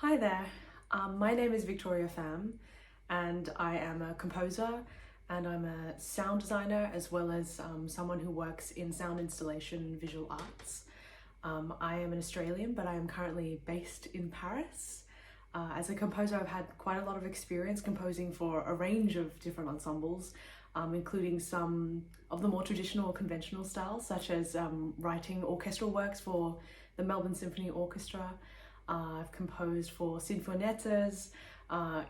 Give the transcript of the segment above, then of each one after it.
Hi there, my name is Victoria Pham and I am a composer and I'm a sound designer as well as someone who works in sound installation visual arts. I am an Australian but I am currently based in Paris. As a composer I've had quite a lot of experience composing for a range of different ensembles, including some of the more traditional or conventional styles such as writing orchestral works for the Melbourne Symphony Orchestra. I've composed for sinfoniettas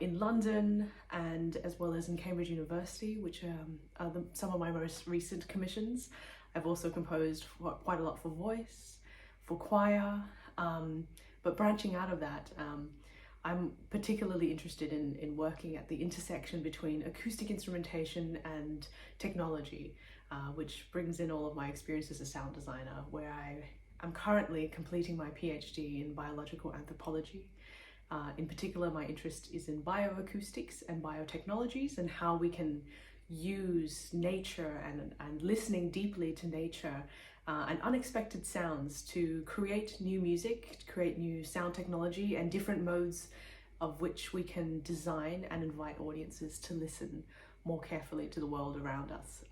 in London and as well as in Cambridge University, which are some of my most recent commissions. I've also composed quite a lot for voice, for choir, but branching out of that, I'm particularly interested in working at the intersection between acoustic instrumentation and technology, which brings in all of my experience as a sound designer, where I'm currently completing my PhD in biological anthropology. In particular, my interest is in bioacoustics and biotechnologies and how we can use nature and listening deeply to nature and unexpected sounds to create new music, to create new sound technology and different modes of which we can design and invite audiences to listen more carefully to the world around us.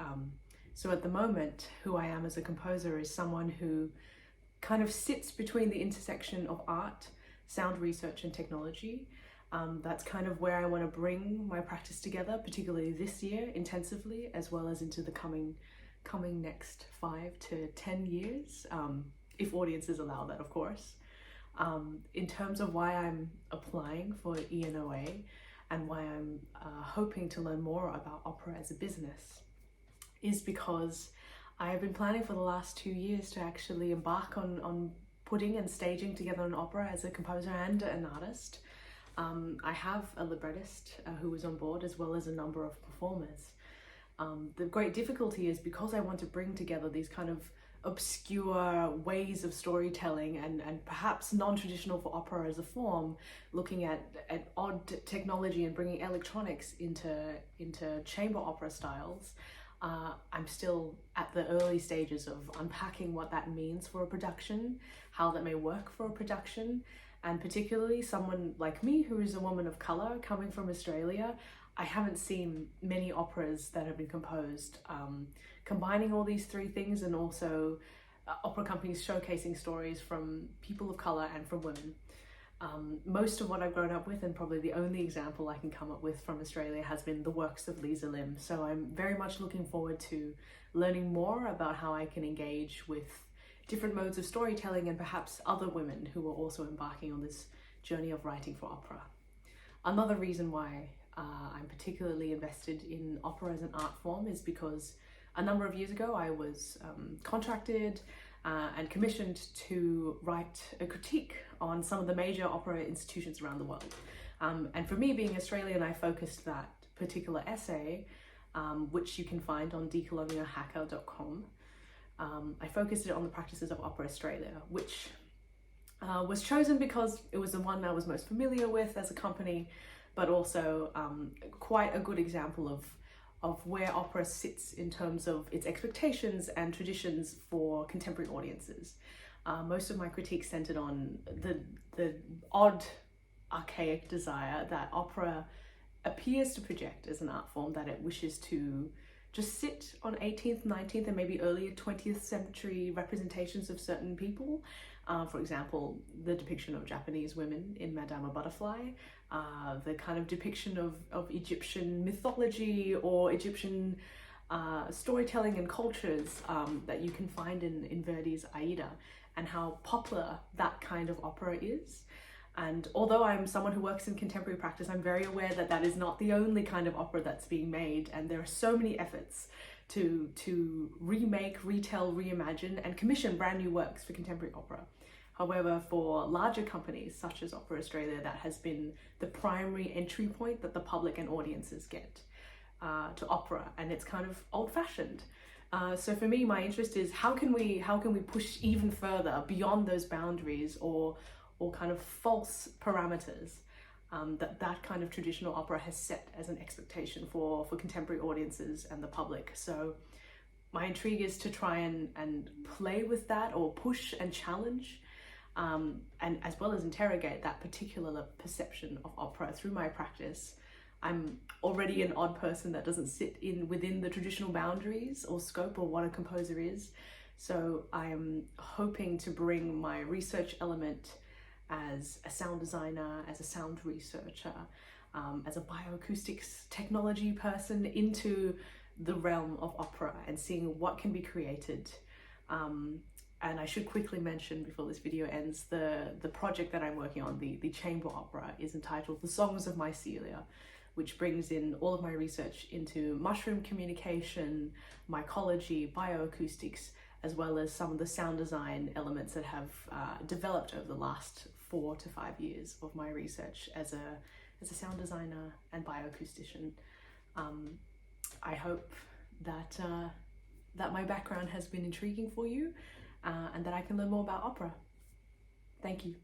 So at the moment, who I am as a composer is someone who kind of sits between the intersection of art, sound research and technology. That's kind of where I want to bring my practice together, particularly this year intensively, as well as into the coming next 5 to 10 years, if audiences allow that, of course. In terms of why I'm applying for ENOA and why I'm hoping to learn more about opera as a business is because I have been planning for the last 2 years to actually embark on putting and staging together an opera as a composer and an artist. I have a librettist who was on board as well as a number of performers. The great difficulty is because I want to bring together these kind of obscure ways of storytelling and perhaps non-traditional for opera as a form, looking at odd technology and bringing electronics into chamber opera styles. I'm still at the early stages of unpacking what that means for a production, how that may work for a production, and particularly someone like me who is a woman of colour coming from Australia. I haven't seen many operas that have been composed combining all these three things, and also opera companies showcasing stories from people of colour and from women. Most of what I've grown up with, and probably the only example I can come up with from Australia, has been the works of Lisa Lim. So I'm very much looking forward to learning more about how I can engage with different modes of storytelling and perhaps other women who are also embarking on this journey of writing for opera. Another reason why I'm particularly invested in opera as an art form is because a number of years ago I was contracted and commissioned to write a critique on some of the major opera institutions around the world. And for me, being Australian, I focused that particular essay, which you can find on decolonialhacker.com. I focused it on the practices of Opera Australia, which was chosen because it was the one I was most familiar with as a company, but also quite a good example of where opera sits in terms of its expectations and traditions for contemporary audiences. Most of my critiques centered on the odd, archaic desire that opera appears to project as an art form, that it wishes to just sit on 18th, 19th, and maybe earlier 20th century representations of certain people. For example, the depiction of Japanese women in Madama Butterfly, the kind of depiction of Egyptian mythology or Egyptian storytelling and cultures that you can find in Verdi's Aida, and how popular that kind of opera is. And although I'm someone who works in contemporary practice, I'm very aware that that is not the only kind of opera that's being made, and there are so many efforts to remake, retell, reimagine, and commission brand new works for contemporary opera. However, for larger companies such as Opera Australia, that has been the primary entry point that the public and audiences get to opera, and it's kind of old-fashioned. So for me, my interest is how can we push even further beyond those boundaries or kind of false parameters that kind of traditional opera has set as an expectation for contemporary audiences and the public. So my intrigue is to try and play with that, or push and challenge and as well as interrogate that particular perception of opera through my practice. I'm already an odd person that doesn't sit within the traditional boundaries or scope of what a composer is. So I'm hoping to bring my research element as a sound designer, as a sound researcher, as a bioacoustics technology person into the realm of opera and seeing what can be created. And I should quickly mention before this video ends, the project that I'm working on, the chamber opera, is entitled The Songs of Mycelia, which brings in all of my research into mushroom communication, mycology, bioacoustics, as well as some of the sound design elements that have developed over the last 4 to 5 years of my research as a sound designer and bioacoustician. I hope that that my background has been intriguing for you and that I can learn more about opera. Thank you.